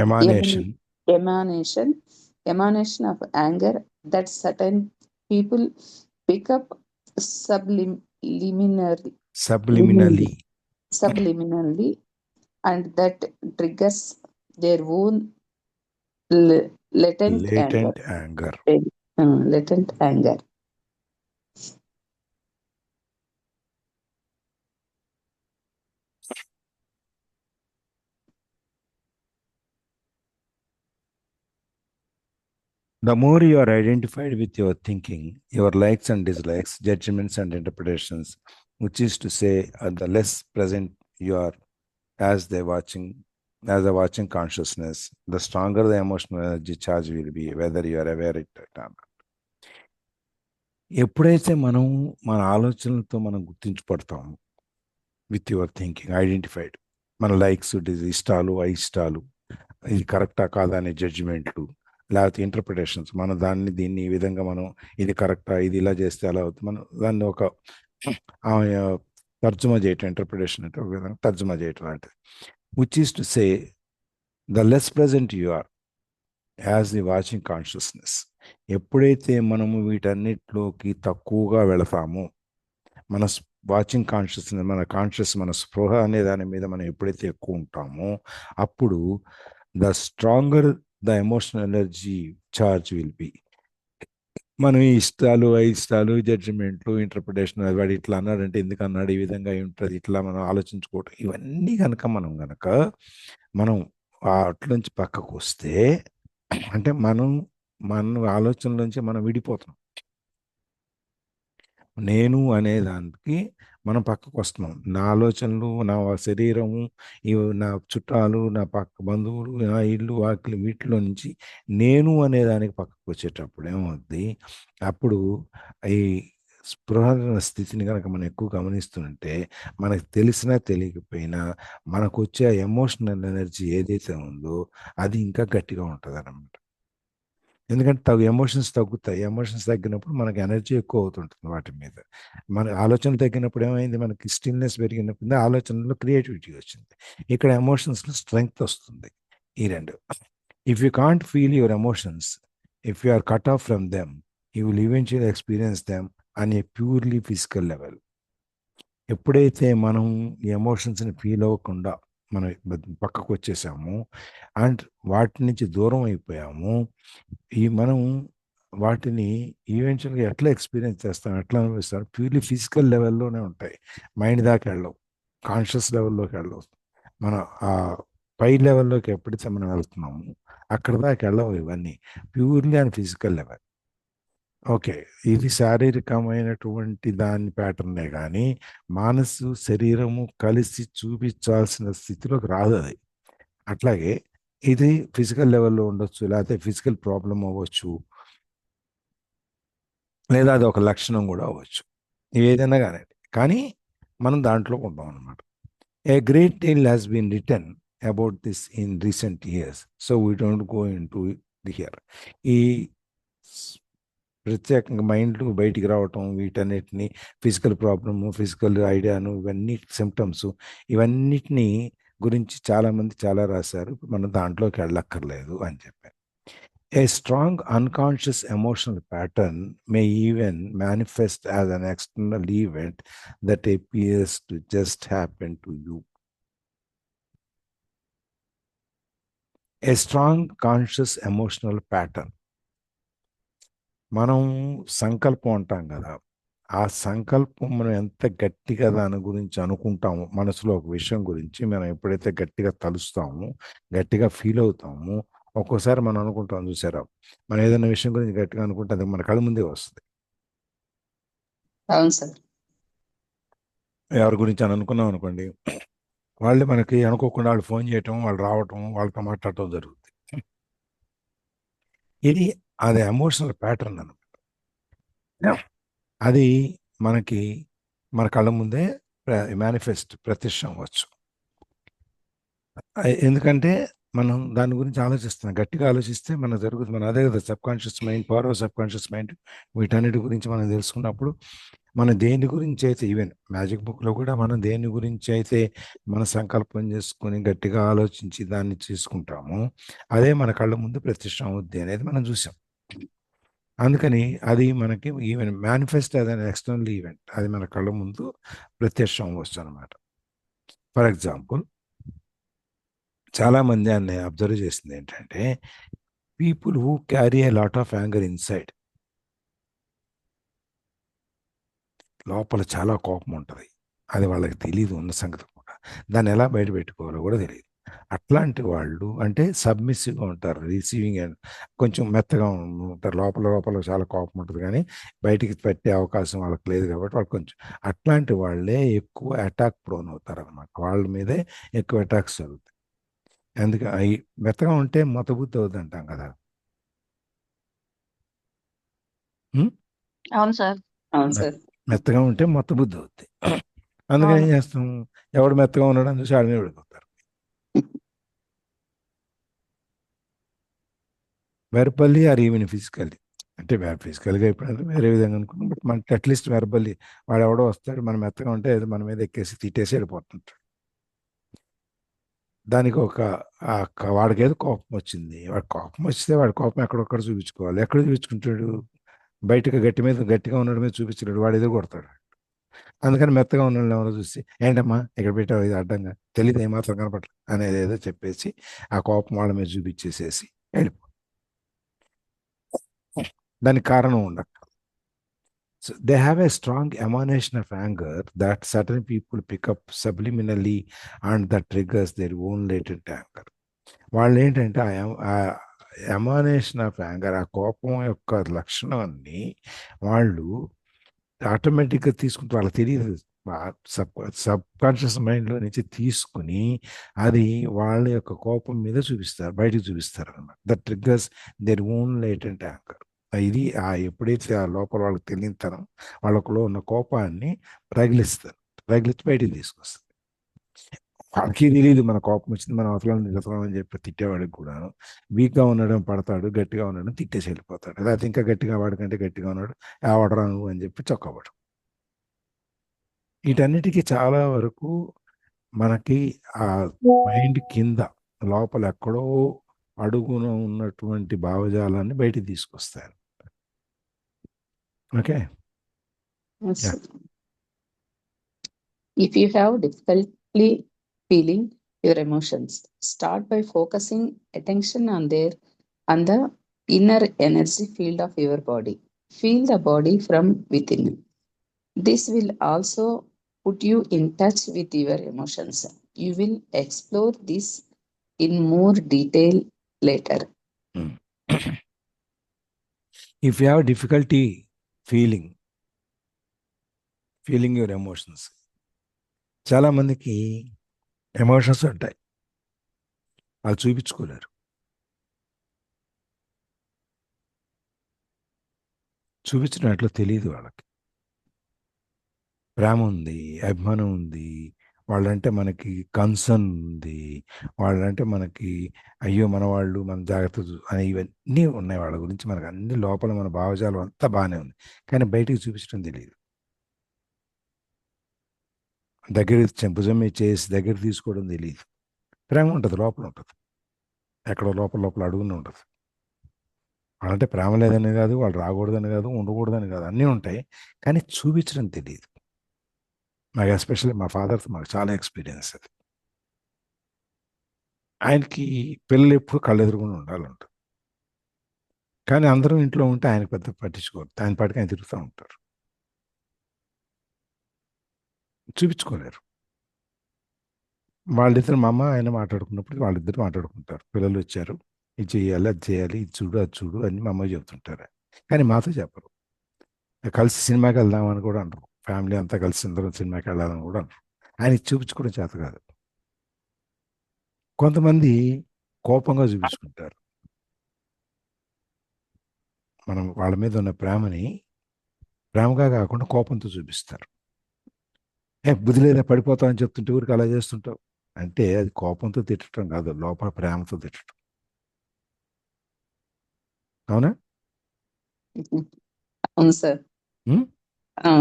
ఎమానేషన్. emanation emanation of anger that certain people pick up subliminally సబ్లిమినలీ. subliminally, and that triggers their own latent anger. Latent anger. Latent anger. The more you are identified with your thinking, your likes and dislikes, judgments and interpretations, which is to say, the less present you are as a watching consciousness, the stronger the emotional energy charge will be, whether you are aware of it or not. ఎప్పుడైతే మనం మన ఆలోచనలతో మనం గుర్తించబడతాము విత్ యువర్ థింకింగ్, ఐడెంటిఫైడ్, మన లైక్స్, ఇష్టాలు, అయిష్టాలు, ఇది కరెక్టా కాదా అనే జడ్జిమెంట్లు, లేకపోతే ఇంటర్ప్రిటేషన్స్, మన దీన్ని ఈ విధంగా మనం ఇది కరెక్టా, ఇది ఇలా చేస్తే అలా అవుతుంది, మనం దాన్ని ఒక తర్జుమా చేయటం, ఇంటర్ప్రిటేషన్ అంటే ఒక విధంగా తర్జుమా చేయటం లాంటిది. Which is to say, the less present you are as the watching consciousness, ఎప్పుడైతే మనము వీటన్నిటిలోకి తక్కువగా వెళతామో, మన వాచింగ్ కాన్షియస్నెస్, మన స్పృహ అనే దాని మీద మనం ఎప్పుడైతే ఎక్కువ ఉంటామో, అప్పుడు the stronger the emotional energy charge will be. మనం ఇష్టాలు, అయిష్టాలు, జడ్జిమెంట్లు, ఇంటర్ప్రిటేషన్, వాడు ఇట్లా అన్నాడంటే ఎందుకు అన్నాడు, ఈ విధంగా ఉంటుంది, ఇట్లా మనం ఆలోచించుకోవటం, ఇవన్నీ కనుక మనం అట్లోంచి పక్కకు వస్తే, అంటే మన ఆలోచనల నుంచి మనం విడిపోతాం. నేను అనే దానికి మనం పక్కకు వస్తున్నాం. నా ఆలోచనలు, నా శరీరము, నా చుట్టాలు, నా పక్క బంధువులు, నా ఇల్లు, వాకిలి, వీటిలో నుంచి నేను అనే దానికి పక్కకు వచ్చేటప్పుడు ఏమవుద్ది, అప్పుడు ఈ స్పృహ స్థితిని కనుక మనం ఎక్కువ గమనిస్తుంటే, మనకు తెలిసినా తెలియకపోయినా మనకు వచ్చే ఎమోషనల్ ఎనర్జీ ఏదైతే ఉందో అది ఇంకా గట్టిగా ఉంటుంది అన్నమాట. ఎందుకంటే ఎమోషన్స్ తగ్గుతాయి. ఎమోషన్స్ తగ్గినప్పుడు మనకి ఎనర్జీ ఎక్కువ అవుతుంటుంది వాటి మీద. మన ఆలోచనలు తగ్గినప్పుడు ఏమైంది, మనకి స్టిల్నెస్ పెరిగినప్పుడు ఆలోచనలో క్రియేటివిటీ వచ్చింది. ఇక్కడ ఎమోషన్స్లో స్ట్రెంగ్త్ వస్తుంది. ఈ రెండు. If you can't feel your emotions, if you are cut off from them, you will eventually experience them on a purely physical level. ఎప్పుడైతే మనం ఈ ఎమోషన్స్ని ఫీల్ అవ్వకుండా మనం పక్కకు వచ్చేసాము అండ్ వాటి నుంచి దూరం అయిపోయాము, మనం వాటిని ఈవెన్చువల్గా ఎట్లా ఎక్స్పీరియన్స్ చేస్తాం, ఎట్లా అనిపిస్తాం, ప్యూర్లీ ఫిజికల్ లెవెల్లోనే ఉంటాయి. మైండ్ దాకా వెళ్ళవు, కాన్షియస్ లెవెల్లోకి వెళ్ళవు. మనం ఆ పై లెవెల్లోకి ఎప్పుడైతే మనం వెళ్తున్నాము అక్కడ దాకా వెళ్ళవు ఇవన్నీ, ప్యూర్లీ అని ఫిజికల్ లెవెల్. ఓకే, ఇది శారీరకమైనటువంటి దాని ప్యాటర్నే కానీ మనసు, శరీరము కలిసి చూపించాల్సిన స్థితిలోకి రాదు అది. అట్లాగే ఇది ఫిజికల్ లెవెల్లో ఉండొచ్చు, లేకపోతే ఫిజికల్ ప్రాబ్లం అవ్వచ్చు, లేదా అది ఒక లక్షణం కూడా అవ్వచ్చు, ఏదైనా కానీ మనం దాంట్లో ఉంటాం అన్నమాట. A great deal has been written about this in recent years, so we don't go into the here. ఈ ప్రత్యేకంగా మైండ్లు బయటికి రావటం, వీటన్నిటిని ఫిజికల్ ప్రాబ్లము, ఫిజికల్ ఐడియాను, ఇవన్నీ సిమ్టమ్స్, ఇవన్నిటినీ గురించి చాలామంది చాలా రాశారు. మనం దాంట్లోకి వెళ్ళక్కర్లేదు అని చెప్పారు. A strong unconscious emotional pattern may even manifest as an external event that appears to just happen to you. A strong conscious emotional pattern. మనం సంకల్పం అంటాం కదా, ఆ సంకల్పం మనం ఎంత గట్టిగా దాని గురించి అనుకుంటామో, మనసులో ఒక విషయం గురించి మనం ఎప్పుడైతే గట్టిగా తలుస్తామో, గట్టిగా ఫీల్ అవుతామో, ఒక్కోసారి మనం అనుకుంటాం చూసారా, మనం ఏదైనా విషయం గురించి గట్టిగా అనుకుంటే అది మన కళ్ళ ముందే వస్తుంది. అవును సార్. ఎవరి గురించి అని అనుకున్నాం అనుకోండి, వాళ్ళు మనకి అనుకోకుండా వాళ్ళు ఫోన్ చేయటం, వాళ్ళు రావటం, వాళ్ళతో మాట్లాడటం జరుగుతుంది. ఇది అది ఎమోషనల్ ప్యాటర్న్ అనమాట. అది మనకి మన కళ్ళ ముందే మేనిఫెస్ట్ ప్రత్యక్షం అవ్వచ్చు. ఎందుకంటే మనం దాని గురించి ఆలోచిస్తున్నాం. గట్టిగా ఆలోచిస్తే మన జరుగుతుంది. మన అదే కదా subconscious mind, power of subconscious mind. వీటన్నిటి గురించి మనం తెలుసుకున్నప్పుడు మనం దేని గురించి అయితే ఈవెన్ మ్యాజిక్ బుక్లో కూడా మనం దేని గురించి అయితే మన సంకల్పం చేసుకొని గట్టిగా ఆలోచించి దాన్ని చేసుకుంటామో అదే మన కళ్ళ ముందు ప్రత్యక్షం అవుద్ది అనేది మనం చూసాం. అందుకని అది మనకి even manifest as an external event, అది మన కళ్ళ ముందు ప్రత్యక్షం అవ్వచ్చు అనమాట. ఫర్ ఎగ్జాంపుల్, చాలామంది అని అబ్జర్వ్ చేసింది ఏంటంటే, people who carry a lot of anger inside, లోపల చాలా కోపం ఉంటుంది, అది వాళ్ళకి తెలియదు ఉన్న సంగతి కూడా, దాన్ని ఎలా బయట పెట్టుకోవాలో కూడా తెలియదు. అట్లాంటి వాళ్ళు అంటే సబ్మిసివ్గా ఉంటారు, రిసీవింగ్ అండ్ కొంచెం మెత్తగా ఉంటారు, లోపల లోపల చాలా కోపం ఉంటుంది కానీ బయటికి పెట్టే అవకాశం వాళ్ళకి లేదు కాబట్టి వాళ్ళు కొంచెం అట్లాంటి వాళ్ళే ఎక్కువ అటాక్ ప్రోన్ అవుతారు అనమాట. వాళ్ళ మీదే ఎక్కువ అటాక్స్ జరుగుతాయి. అందుకే అవి మెత్తగా ఉంటే మొత్తబుద్ధి అవుద్ది అంటాం కదా. ఉమ్? అవును సార్. అవును సార్. మెత్తగా ఉంటే మొత్తబుద్ధి అవుద్ది. అందుకని ఏం అవును. చేస్తాం, ఎవడు మెత్తగా ఉన్నాడని చూసి ఆడనే వెళ్ళిపోతారు. వెర్బల్లీ ఆర్ ఈవెన్ ఫిజికల్లీ, అంటే ఫిజికల్గా ఎప్పుడంటే వేరే విధంగా అనుకున్నాం, బట్ మనకి అట్లీస్ట్ వెర్బల్లీ వాడు ఎవడో వస్తాడు, మనం మెత్తగా ఉంటే ఏదో మన మీద ఎక్కేసి తిట్టేసి వెళ్ళిపోతుంటాడు. దానికి ఒక వాడికి ఏదో కోపం వచ్చింది, వాడి కోపం వస్తే వాడి కోపం ఎక్కడొక్కడ చూపించుకోవాలి. ఎక్కడ చూపించుకుంటాడు, బయటకు గట్టిగా ఉండడం మీద చూపించలేడు, వాడు ఎదురు కొడతాడు. అందుకని మెత్తగా ఉన్న వాళ్ళని ఎవరో చూసి ఏంటమ్మా ఇక్కడ పెట్టావు ఇది అడ్డంగా, తెలియదు ఏమాత్రం కనపడలేదు అనేది ఏదో చెప్పేసి ఆ కోపం వాళ్ళ మీద చూపించేసేసి వెళ్ళిపో, దానికి కారణం ఉండదు. So they have a strong emanation of anger that certain people pick up subliminally, and that triggers their own latent anger. వాళ్ళు ఏంటంటే ఆ ఎమానేషన్ ఆఫ్ యాంగర్, ఆ కోపం యొక్క లక్షణాన్ని వాళ్ళు ఆటోమేటిక్గా తీసుకుంటే వాళ్ళకి తెలియదు, సబ్ కాన్షియస్ మైండ్లో నుంచి తీసుకుని అది వాళ్ళ యొక్క కోపం మీద చూపిస్తారు, బయటకు చూపిస్తారు అనమాట. That triggers their own latent anchor. ఇది ఎప్పుడైతే ఆ లోపల వాళ్ళకి తెలియతనం వాళ్ళలో ఉన్న కోపాన్ని రగిలిస్తారు, రగిలిచ్చి బయటికి తీసుకొస్తారు. వాళ్ళకి తెలియదు మన కోపం వచ్చింది, మనం అవతలని చెప్పి తిట్టేవాడికి కూడా వీక్గా ఉండడం పడతాడు, గట్టిగా ఉండడం తిట్టేసి వెళ్ళిపోతాడు. లేకపోతే ఇంకా గట్టిగా వాడికంటే గట్టిగా ఉన్నాడు, ఆవడరా నువ్వు అని చెప్పి చొక్కబడు. వీటన్నిటికీ చాలా వరకు మనకి ఆ మైండ్ కింద లోపల ఎక్కడో అడుగున ఉన్నటువంటి భావజాలాన్ని బయటికి తీసుకొస్తారు. Okay. Yes, Yeah. sir. If you have difficulty feeling your emotions, start by focusing attention on the inner energy field of your body. Feel the body from within. This will also put you in touch with your emotions. You will explore this in more detail later. If you have difficulty feeling your emotions, చాలా మందికి ఎమోషన్స్ ఉంటాయి, వాళ్ళు చూపించుకోలేరు. చూపించినట్లు తెలియదు వాళ్ళకి. ప్రేమ ఉంది, అభిమానం ఉంది, వాళ్ళంటే మనకి కన్సర్న్ ఉంది, వాళ్ళంటే మనకి అయ్యో మన వాళ్ళు మన జాగ్రత్త అని ఇవన్నీ ఉన్నాయి వాళ్ళ గురించి, మనకు అన్ని లోపల మన భావజాలం అంతా బాగానే ఉంది, కానీ బయటికి చూపించడం తెలియదు. భుజం మీద చేసి దగ్గర తీసుకోవడం తెలియదు. ప్రేమ ఉంటుంది, లోపల ఉంటుంది, ఎక్కడో లోపల లోపల అడుగునే ఉంటుంది. వాళ్ళంటే ప్రేమ లేదని కాదు, వాళ్ళు రాకూడదని కాదు, ఉండకూడదని కాదు, అన్నీ ఉంటాయి, కానీ చూపించడం తెలియదు. నాకు ఎస్పెషల్లీ మా ఫాదర్తో మాకు చాలా ఎక్స్పీరియన్స్ అది. ఆయనకి పిల్లలు ఎప్పుడు కళ్ళు ఎదురుగుండా ఉండాలంటారు, కానీ అందరూ ఇంట్లో ఉంటే ఆయన పెద్ద పట్టించుకోరు, ఆయన పాటికి ఆయన తిరుగుతూ ఉంటారు, చూపించుకోలేరు. వాళ్ళిద్దరు మా అమ్మ ఆయన మాట్లాడుకున్నప్పుడు వాళ్ళిద్దరు మాట్లాడుకుంటారు, పిల్లలు వచ్చారు ఇది చేయాలి, అది చేయాలి, ఇది చూడు, అది చూడు అని మా అమ్మ చెప్తుంటారు. కానీ మాతో చెప్పరు. కలిసి సినిమాకి వెళ్దామని కూడా అనరు. ఫ్యామిలీ అంతా కలిసి అందరం సినిమాకి వెళ్ళాలని కూడా అనరు. ఆయనకి చూపించుకోవడం చేత కాదు. కొంతమంది కోపంగా చూపించుకుంటారు. మనం వాళ్ళ మీద ఉన్న ప్రేమని ప్రేమగా కాకుండా కోపంతో చూపిస్తారు. బుద్ధి లేదా పడిపోతావు అని చెప్తుంటే ఊరికి అలా చేస్తుంటావు అంటే అది కోపంతో తిట్టడం కాదు, లోపల ప్రేమతో తిట్టడం. అవునా? అవును సార్. ఉమ్? ఆ,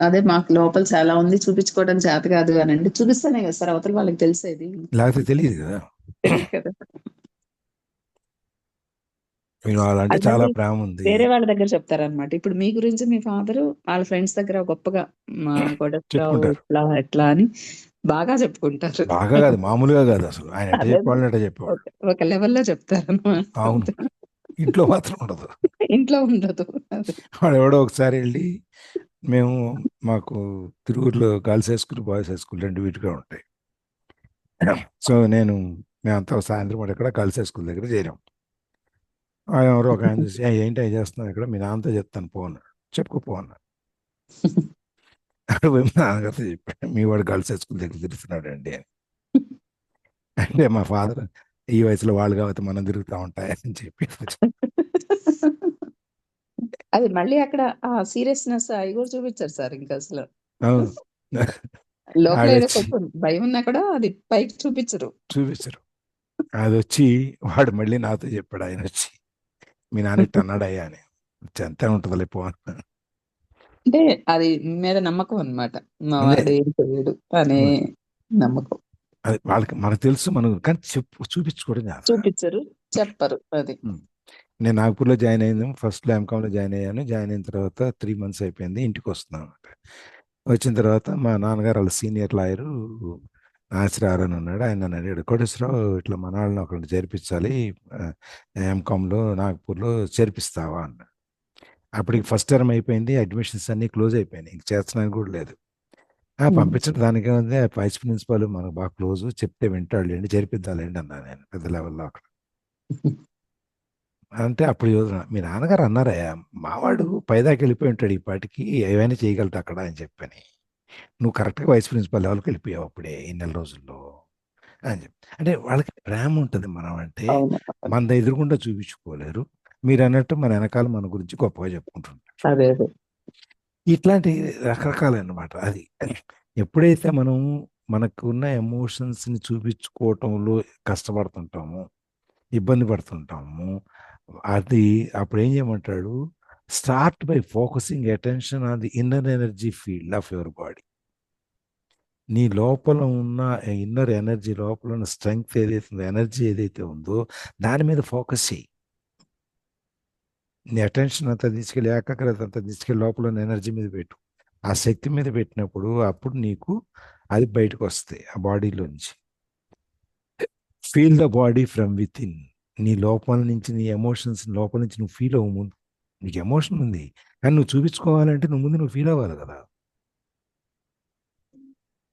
అదే మాకు లోపల చాలా ఉంది, చూపించుకోవడం చేత కాదు అని అంటే చూపిస్తానే కదా సార్ అవతల వాళ్ళకి తెలిసేది. లేకపోతే తెలియదు కదా. తెలియదు కదా. మీరు వాళ్ళంటే అది చాలా మళ్ళీ ప్రేమ ఉంది. వేరే వాళ్ళ దగ్గర చెప్తారనమాట. ఇప్పుడు మీ గురించి మీ ఫాదర్ వాళ్ళ ఫ్రెండ్స్ దగ్గర గొప్పగా మా కోటేశ్వరరావు చెప్పుకుంటారు. ఇట్లా ఎట్లా అని బాగా చెప్పుకుంటారు. బాగా కాదు, మామూలుగా కాదు, అసలు ఆయన ఎట్ట అదే చెప్పాలని ఎట్ట చెప్పేవాడు. ఒక లెవెల్లో చెప్తారనమాట. అవును. ఇంట్లో మాత్రం ఉండదు. ఇంట్లో ఉండదు. అదే. వాడు ఎవడో ఒకసారి వెళ్ళి మేము మాకు తిరువురులో girls high school, boys high school రెండు వీటిగా ఉంటాయి. సో మేమంతా సాయంత్రం పూట ఇక్కడ గర్ల్స్ హై స్కూల్ దగ్గర చేరాం. ఎవరో ఒక ఆయన చూసి ఏంటి అవి చేస్తున్నావు ఇక్కడ, మీ నాన్నతో చెప్తాను పో అన్నాడు. చెప్పుకోపో అన్నాడు. అక్కడ పోయి మా నాన్నగారితో చెప్పాడు, మీ వాడు గర్ల్స్ హై స్కూల్ దగ్గర తిరుగుతున్నాడు అండి అని. అంటే మా ఫాదర్ ఈ వయసులో వాళ్ళు కాబట్టి మనం తిరుగుతూ ఉంటాయని చెప్పి అది మళ్ళీ అక్కడ ఆ సీరియస్నెస్ అవి కూడా చూపించారు సార్. ఇంకా అసలు అవును. లోపల ఏదో ఆడొచ్చి కొంచెం భయం ఉన్నా కూడా అది పైకి చూపించరు. చూపించరు. అది వచ్చి వాడు మళ్ళీ నాతో చెప్పాడు, ఆయన వచ్చి మీ నాన్న ఇట్ట అన్నాడయ్యా అని. అంతే ఉంటుందిలే పో అన్నాడు. అంటే అది మీ మీద నమ్మకం అన్నమాట. మా అదే వాడు ఏం చేయడు అనే నమ్మకం. అది వాళ్ళకి మనకు తెలుసు, మనం కానీ చూపించుకోవడం కాదు. చూపించరు, చెప్పరు. అది నేను నాగ్పూర్లో జాయిన్ అయింది. ఫస్ట్లో ఎంకామ్లో జాయిన్ అయ్యాను. జాయిన్ అయిన తర్వాత 3 months అయిపోయింది. ఇంటికి వస్తున్నాను అనమాట. వచ్చిన తర్వాత మా నాన్నగారు వాళ్ళ సీనియర్ లాయరు నాసిరారు అని ఉన్నాడు. ఆయన నన్ను అడిగాడు, కోటేశ్వరరావు ఇట్లా మన వాళ్ళని ఒకరిని చేర్పించాలి ఎంకామ్లో నాగ్పూర్లో చేర్పిస్తావా అన్నాడు. అప్పటికి ఫస్ట్ టర్మ్ అయిపోయింది, అడ్మిషన్స్ అన్నీ క్లోజ్ అయిపోయినాయి, ఇంక చేర్చడానికి కూడా లేదు. పంపించడం దానికే ఉంది, వైస్ ప్రిన్సిపాల్ మనకు బాగా క్లోజ్, చెప్తే వింటాడులేండి, చేర్పిద్దాలేండి అన్నాను నేను పెద్ద లెవెల్లో అక్కడ. అంటే అప్పుడు మీ నాన్నగారు అన్నారయ్యా, మావాడు పైదాకి వెళ్ళిపోయి ఉంటాడు, ఈ పాటికి ఏవైనా చేయగలట అక్కడ అని చెప్పని, నువ్వు కరెక్ట్గా వైస్ ప్రిన్సిపల్ లెవెల్కి వెళ్ళిపోయావు అప్పుడే ఈ నెల రోజుల్లో అని చెప్పి. అంటే వాళ్ళకి ప్రేమ ఉంటుంది, మనం అంటే అవును. మన ఎదురుకుండా చూపించుకోలేరు. మీరు అన్నట్టు మన వెనకాల మన గురించి గొప్పగా చెప్పుకుంటుంటారు. అదే అదే. ఇట్లాంటి రకరకాలన్నమాట. అది ఎప్పుడైతే మనం మనకు ఉన్న ఎమోషన్స్ని చూపించుకోవటంలో కష్టపడుతుంటామో, ఇబ్బంది పడుతుంటాము, అది అప్పుడు ఏం చేయమంటాడు, start by focusing attention on the inner energy field of your body. నీ లోపల ఉన్న ఇన్నర్ ఎనర్జీ, లోపల ఉన్న స్ట్రెంగ్త్ ఏదైతే ఉందో, ఎనర్జీ ఏదైతే ఉందో దాని మీద ఫోకస్ చేయి. నీ అటెన్షన్ అంతా తీసుకెళ్ళి, ఏకాగ్రత అంతా తీసుకెళ్ళి లోపల ఉన్న ఎనర్జీ మీద పెట్టు. ఆ శక్తి మీద పెట్టినప్పుడు అప్పుడు నీకు అది బయటకు వస్తాయి ఆ బాడీలోంచి. Feel the body from within. నీ లోపల నుంచి, నీ ఎమోషన్స్ లోపల నుంచి నువ్వు ఫీల్ అవ్వు. ముందు నీకు ఎమోషన్ ఉంది, కానీ నువ్వు చూపించుకోవాలంటే నువ్వు ఫీల్ అవ్వాలి కదా.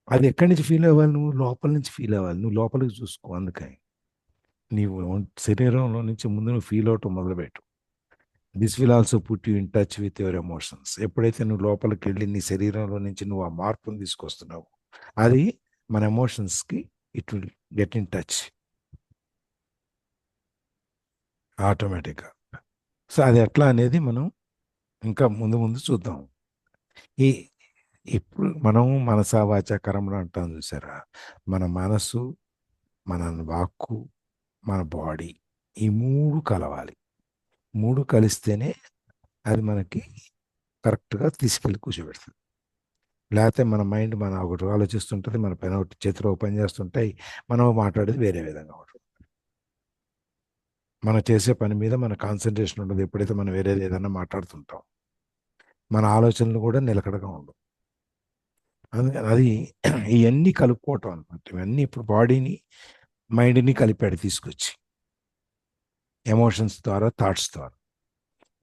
అది ఎక్కడి నుంచి ఫీల్ అవ్వాలి, నువ్వు లోపల నుంచి ఫీల్ అవ్వాలి. నువ్వు లోపలికి చూసుకో. అందుకని నీవు శరీరంలో నుంచి ముందు నువ్వు ఫీల్ అవటం మొదలుపెట్టు. This will also put you in touch with your emotions. ఎప్పుడైతే నువ్వు లోపలికి వెళ్ళి నీ శరీరంలో నుంచి నువ్వు ఆ మార్పును తీసుకొస్తున్నావు, అది మన ఎమోషన్స్కి it will get in touch ఆటోమేటిక్గా. సో అది ఎట్లా అనేది మనం ఇంకా ముందు ముందు చూద్దాం. ఈ ఇప్పుడు మనం మనసా వాచా కర్మలు అంటాం చూసారా, మన మనసు, మన వాక్కు, మన బాడీ, ఈ 3 కలవాలి. 3 కలిస్తేనే అది మనకి కరెక్ట్గా తీసుకెళ్ళి కూర్చోబెడుతుంది. లేకపోతే మన మైండ్ మన ఒకటి ఆలోచిస్తుంటుంది, మన పైన ఒకటి చేతిలో పని చేస్తుంటాయి, మనం మాట్లాడేది వేరే విధంగా ఉంటుంది. మనం చేసే పని మీద మన కాన్సన్ట్రేషన్ ఉండదు. ఎప్పుడైతే మనం వేరేది ఏదైనా మాట్లాడుతుంటాం, మన ఆలోచనలు కూడా నిలకడగా ఉండవు. అందుకని అది ఇవన్నీ కలుపుకోవటం అనమాట. ఇవన్నీ ఇప్పుడు బాడీని, మైండ్ని కలిపాడు తీసుకొచ్చి ఎమోషన్స్ ద్వారా, థాట్స్ ద్వారా.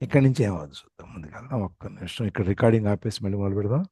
ఇక్కడి నుంచి ఏమవుతుంది చూద్దాం. ముందుకెళ్దాం. ఒక్క నిమిషం ఇక్కడ రికార్డింగ్ ఆపేసి మళ్ళీ మొదలు పెడదాం.